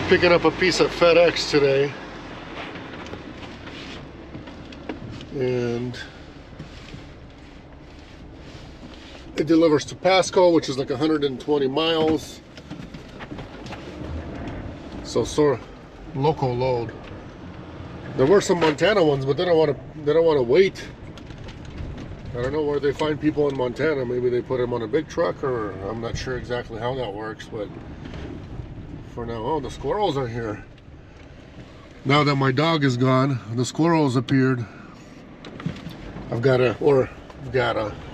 Picking up a piece of FedEx today, and it delivers to Pasco, which is like 120 miles. So local load. There were some Montana ones, but they don't want to wait. I don't know where they find people in Montana. Maybe they put them on a big truck, or I'm not sure exactly how that works, but for now, oh, the squirrels are here. Now that my dog is gone, the squirrels appeared. I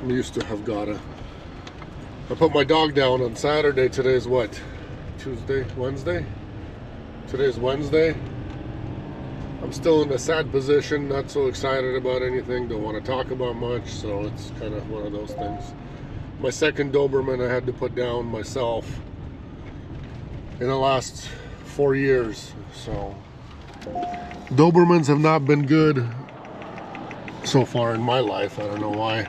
used to have gotta. I put my dog down on Saturday. Today's what? Tuesday? Wednesday? Today's Wednesday. I'm still in a sad position, not so excited about anything, don't want to talk about much, so it's kind of one of those things. My second Doberman I had to put down myself in the last 4 years, so Dobermans have not been good so far in my life. I don't know why.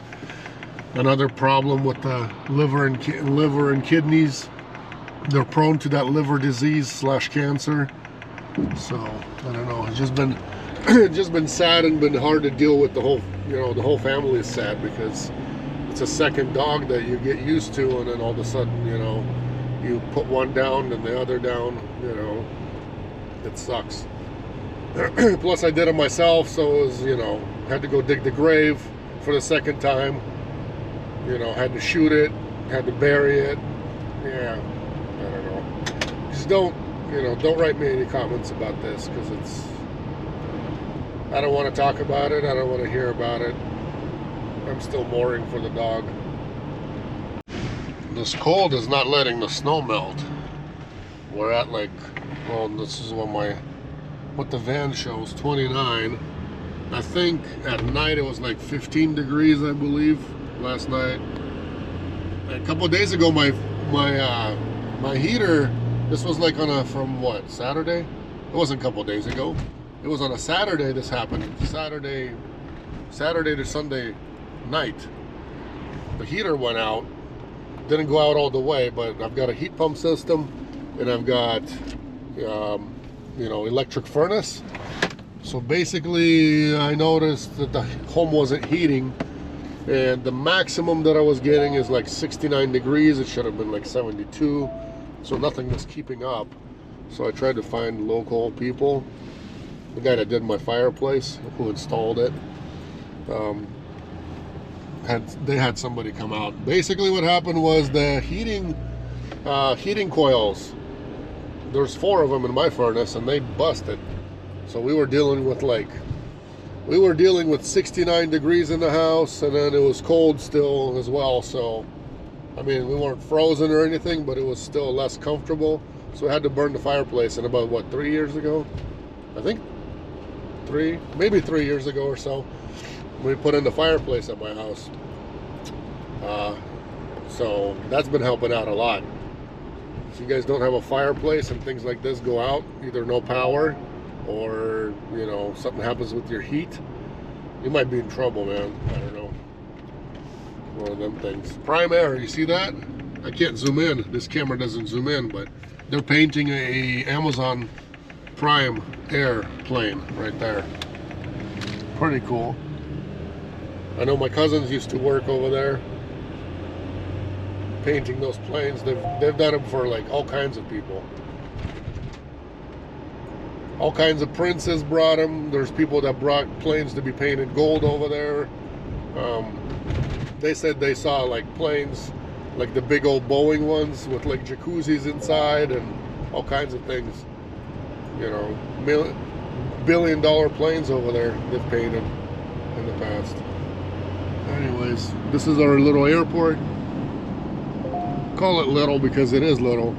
Another problem with the liver and kidneys. They're prone to that liver disease / cancer. So I don't know. It's just been sad and been hard to deal with. The whole family is sad because it's a second dog that you get used to, and then all of a sudden, you put one down and the other down. It sucks. Plus, I did it myself, so it was, had to go dig the grave for the second time. Had to shoot it, had to bury it. Yeah, I don't know. Just don't write me any comments about this, because I don't want to talk about it. I don't want to hear about it. I'm still mourning for the dog. This cold is not letting the snow melt. We're at this is what the van shows, 29. I think at night it was like 15 degrees, I believe, last night. A couple of days ago, my heater, this was like from what, Saturday? It wasn't a couple of days ago. It was on a Saturday this happened. Saturday to Sunday night. The heater went out. Didn't go out all the way, but I've got a heat pump system, and I've got electric furnace. So basically, I noticed that the home wasn't heating, and the maximum that I was getting is like 69 degrees. It should have been like 72. So nothing was keeping up. So I tried to find local people. The guy that did my fireplace, who installed it, they had somebody come out. Basically what happened was the heating coils, there's 4 of them in my furnace, and they busted. So we were dealing with 69 degrees in the house, and then it was cold still as well. So I mean, we weren't frozen or anything, but it was still less comfortable. So we had to burn the fireplace. And about, what, 3 years ago? I think maybe 3 years ago or so, we put in the fireplace at my house. So that's been helping out a lot. If you guys don't have a fireplace and things like this go out, either no power or, something happens with your heat, you might be in trouble, man. I don't know. One of them things. Prime Air, you see that? I can't zoom in. This camera doesn't zoom in, but they're painting a Amazon Prime Air plane right there. Pretty cool. I know my cousins used to work over there painting those planes. They've done them for like all kinds of people. All kinds of princes brought them. There's people that brought planes to be painted gold over there. They said they saw like planes, like the big old Boeing ones with like jacuzzis inside and all kinds of things. Billion-dollar planes over there they've painted in the past. Anyways, this is our little airport. Call it little because it is little.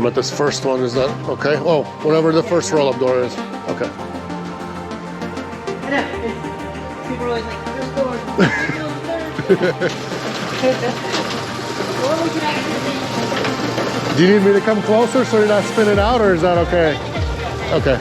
I'm at this first one. Is that okay? Oh, whatever the first roll-up door is. Okay. I know. People are always like, "There's doors." Or we can actually. Do you need me to come closer so you're not spinning out, or is that okay? Okay.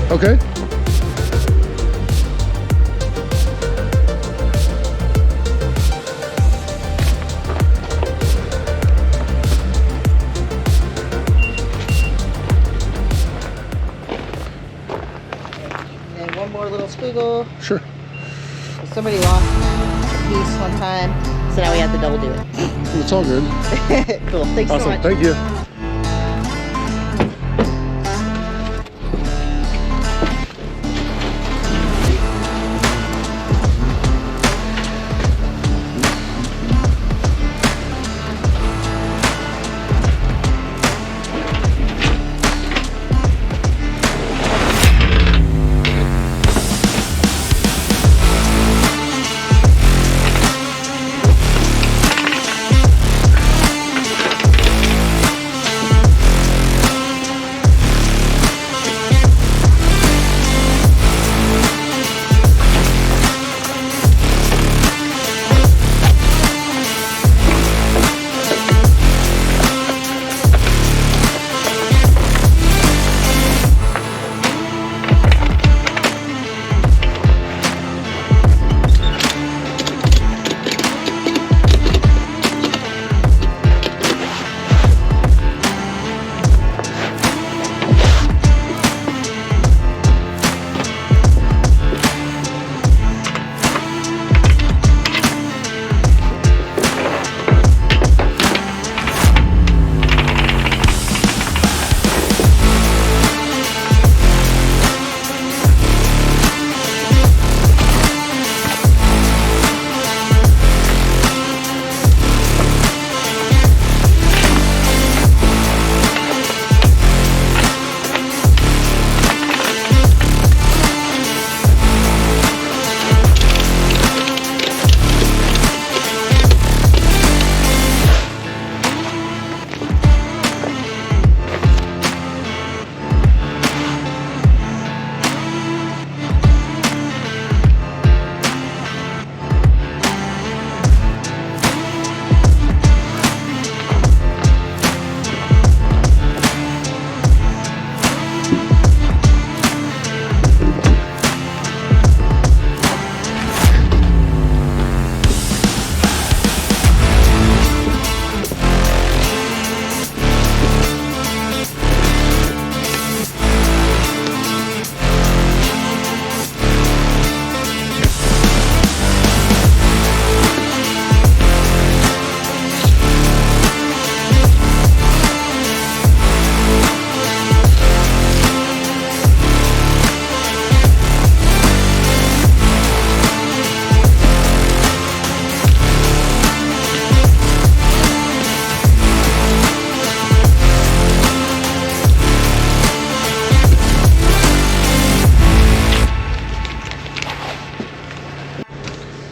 Okay. And one more little squiggle. Sure. Somebody lost a piece one time, so now we have to double do it. It's all good. Cool. Thanks Awesome. so much. Thank you.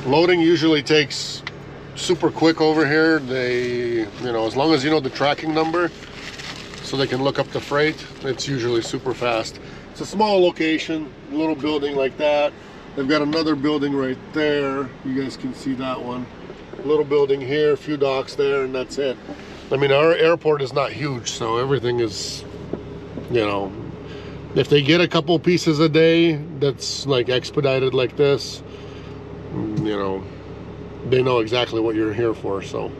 Loading usually takes super quick over here. They, you know, as long as you know the tracking number so they can look up the freight, it's usually super fast. It's a small location, a little building like that. They've got another building right there. You guys can see that one. A little building here, a few docks there, and that's it. I mean, our airport is not huge, so everything is, you know, if they get a couple pieces a day that's like expedited like this, you know, they know exactly what you're here for. So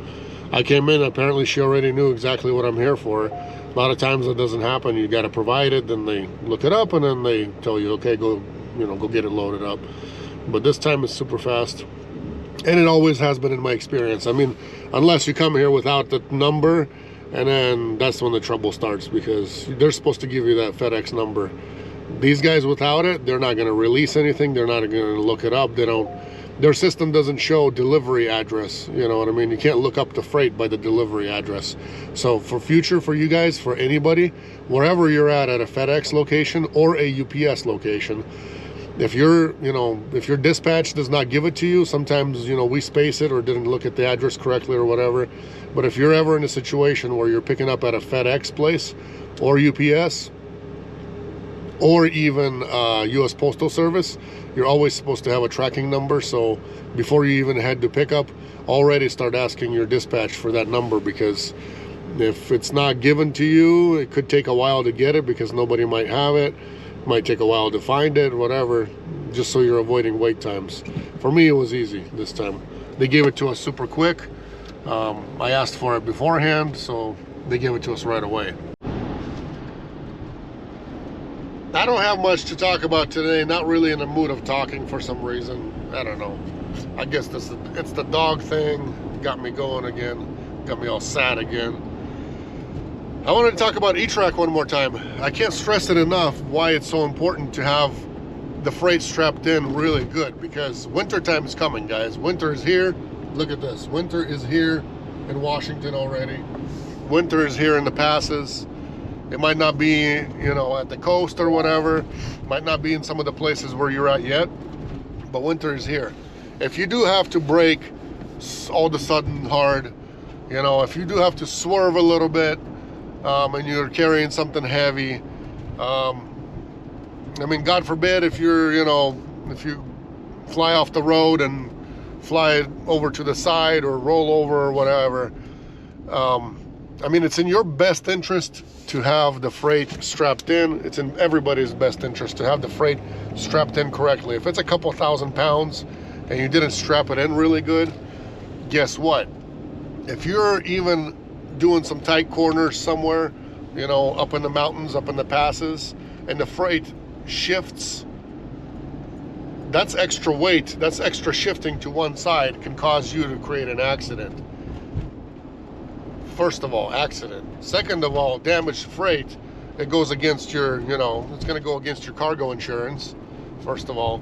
I came in, apparently she already knew exactly what I'm here for. A lot of times it doesn't happen. You got to provide it, then they look it up, and then they tell you, okay, go go get it loaded up. But this time it's super fast, and it always has been in my experience. I mean, unless you come here without the number, and then that's when the trouble starts, because they're supposed to give you that FedEx number. These guys without it, they're not going to release anything. They're not going to look it up. Their system doesn't show delivery address. You know what I mean? You can't look up the freight by the delivery address. So for you guys, for anybody, wherever you're at a FedEx location or a UPS location, if your dispatch does not give it to you, sometimes, we space it or didn't look at the address correctly or whatever. But if you're ever in a situation where you're picking up at a FedEx place or UPS or even US Postal Service, you're always supposed to have a tracking number. So before you even head to pick up, already start asking your dispatch for that number, because if it's not given to you, it could take a while to get it because nobody might have it. Might take a while to find it, whatever, just so you're avoiding wait times. For me, it was easy this time. They gave it to us super quick. I asked for it beforehand, so they gave it to us right away. I don't have much to talk about today. Not really in the mood of talking for some reason. I don't know. I guess it's the dog thing. Got me going again. Got me all sad again. I wanted to talk about E-Track one more time. I can't stress it enough why it's so important to have the freight strapped in really good, because winter time is coming, guys. Winter is here. Look at this. Winter is here in Washington already. Winter is here in the passes. It might not be, at the coast or whatever. Might not be in some of the places where you're at yet, but winter is here. If you do have to brake all of a sudden hard, if you do have to swerve a little bit, and you're carrying something heavy, I mean, God forbid if if you fly off the road and fly over to the side or roll over or whatever, I mean, it's in your best interest to have the freight strapped in. It's in everybody's best interest to have the freight strapped in correctly. If it's a couple thousand pounds and you didn't strap it in really good, guess what? If you're even doing some tight corners somewhere, up in the mountains, up in the passes, and the freight shifts, that's extra weight, that's extra shifting to one side can cause you to create an accident. First of all, accident. Second of all, damaged freight. It goes against your, it's going to go against your cargo insurance. First of all,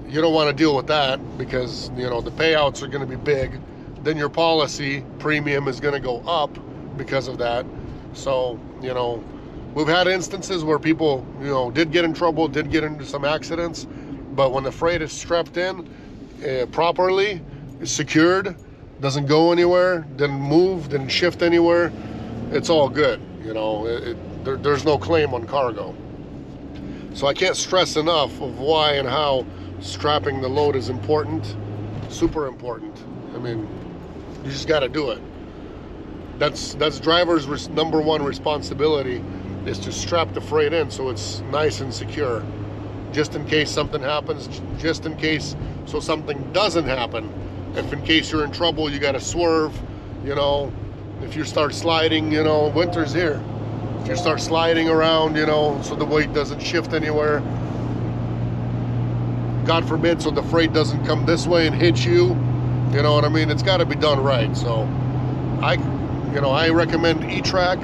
you don't want to deal with that because, the payouts are going to be big. Then your policy premium is going to go up because of that. So, we've had instances where people, did get in trouble, did get into some accidents, but when the freight is strapped in properly, is secured, doesn't go anywhere, didn't move, didn't shift anywhere, it's all good. There's no claim on cargo. So I can't stress enough of why and how strapping the load is important, super important. I mean, you just got to do it. That's driver's number one responsibility, is to strap the freight in so it's nice and secure, just in case something happens, just in case, so something doesn't happen. If in case you're in trouble, you got to swerve, if you start sliding, winter's here. If you start sliding around, so the weight doesn't shift anywhere, God forbid, so the freight doesn't come this way and hit you, you know what I mean? It's got to be done right. So I recommend E-Track.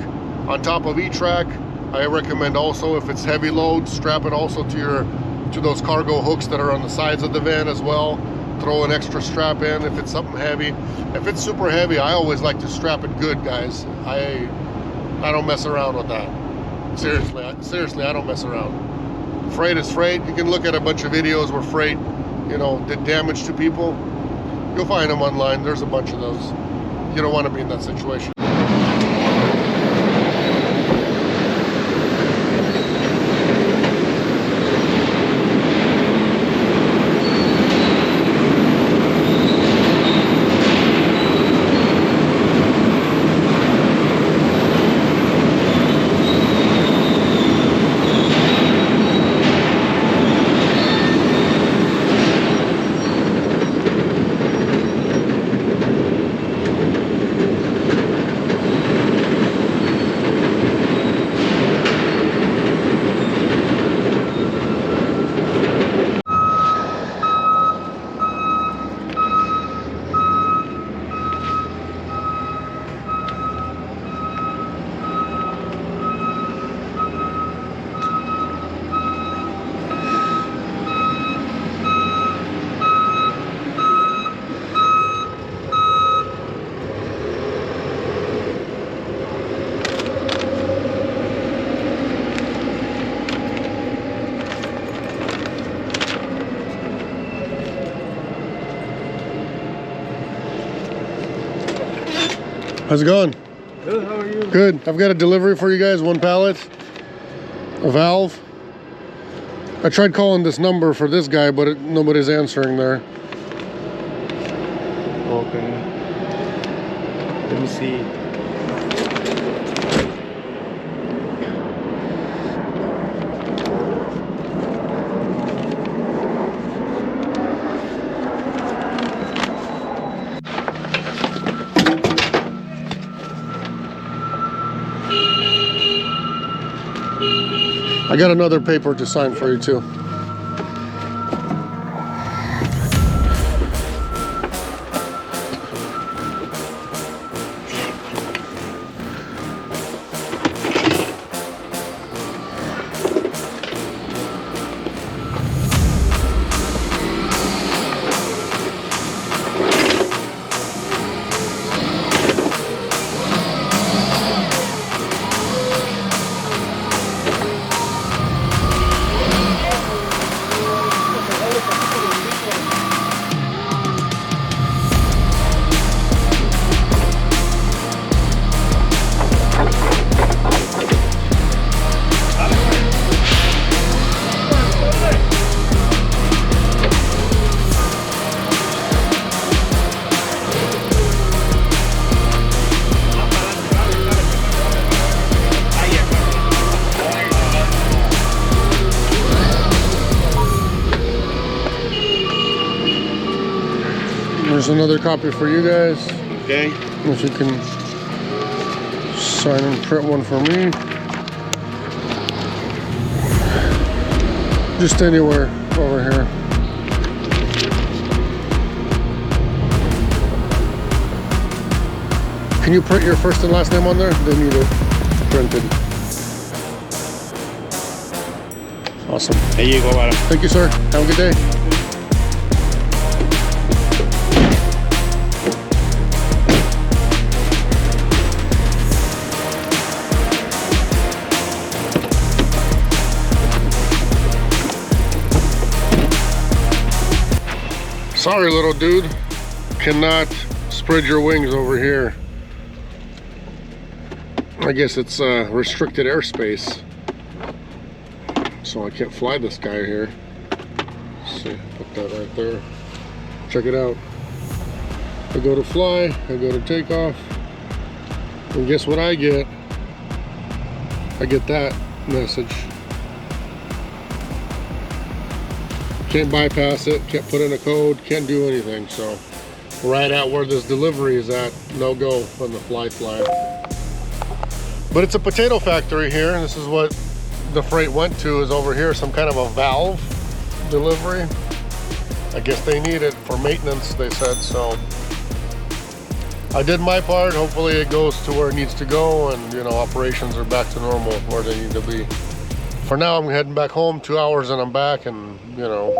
On top of E-Track, I recommend also, if it's heavy load, strap it also to those cargo hooks that are on the sides of the van as well. Throw an extra strap in if it's something heavy. If it's super heavy, I always like to strap it good, guys. I don't mess around with that. Seriously, I don't mess around. Freight is freight. You can look at a bunch of videos where freight, did damage to people. You'll find them online. There's a bunch of those. You don't want to be in that situation. How's it going? Good, how are you? Good. I've got a delivery for you guys, 1 pallet, a valve. I tried calling this number for this guy, but nobody's answering there. Okay. Let me see. I got another paper to sign for you too. There's another copy for you guys. Okay. If you can sign and print one for me. Just anywhere over here. Can you print your first and last name on there? They need it printed. Awesome. There you go, Adam. Thank you, sir. Have a good day. Sorry, little dude. Cannot spread your wings over here. I guess it's restricted airspace, so I can't fly this guy here. Let's see, put that right there. Check it out. I go to fly, I go to takeoff, and guess what I get? I get that message. Can't bypass it, can't put in a code, can't do anything. So right at where this delivery is at, no go on the fly. But it's a potato factory here, and this is what the freight went to, is over here, some kind of a valve delivery. I guess they need it for maintenance, they said. So I did my part. Hopefully it goes to where it needs to go, and you know, operations are back to normal where they need to be. For now, I'm heading back home, 2 hours and I'm back, and you know,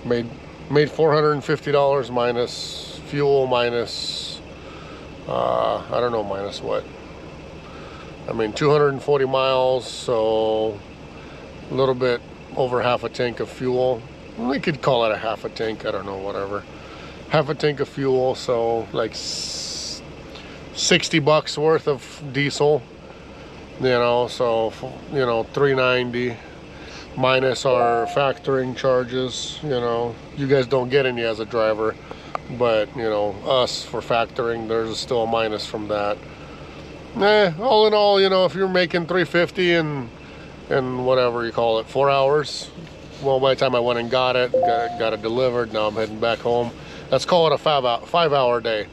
made $450 minus fuel, minus I don't know, minus what. I mean, 240 miles, so a little bit over half a tank of fuel. We could call it a half a tank, I don't know, whatever. Half a tank of fuel, so like 60 bucks worth of diesel. You know, so, you know, $3.90 minus our factoring charges. You know, you guys don't get any as a driver, but you know, us for factoring, there's still a minus from that. All in all, you know, if you're making $350 and whatever you call it, 4 hours, well, by the time I went and got it delivered, now I'm heading back home. Let's call it a 5 hour day.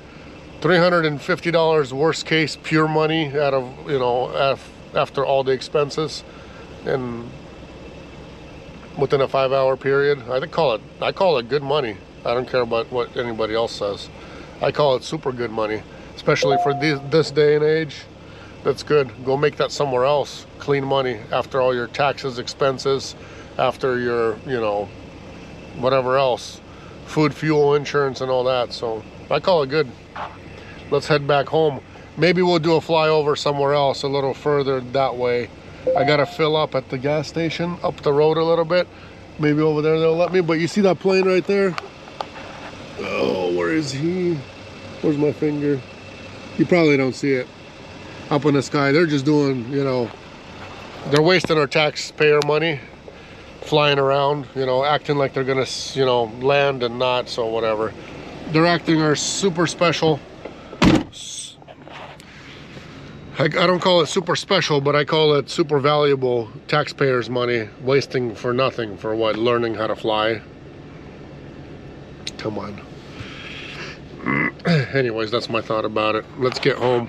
$350 worst case pure money out of, you know, after all the expenses, and within a 5 hour period. I call it good money. I don't care about what anybody else says. I call it super good money, especially for this day and age. That's good. Go make that somewhere else. Clean money after all your taxes, expenses, after your, you know, whatever else, food, fuel, insurance, and all that. So I call it good. Let's head back home. Maybe we'll do a flyover somewhere else a little further that way. I gotta fill up at the gas station up the road a little bit. Maybe over there they'll let me. But you see that plane right there? Oh, where is he? Where's my finger? You probably don't see it up in the sky. They're just doing, you know, they're wasting our taxpayer money flying around, you know, acting like they're gonna, you know, land and not, so whatever. They're acting our super special. I don't call it super special, but I call it super valuable taxpayers' money, wasting for nothing. For what? Learning how to fly. Come on. Anyways, that's my thought about it. Let's get home.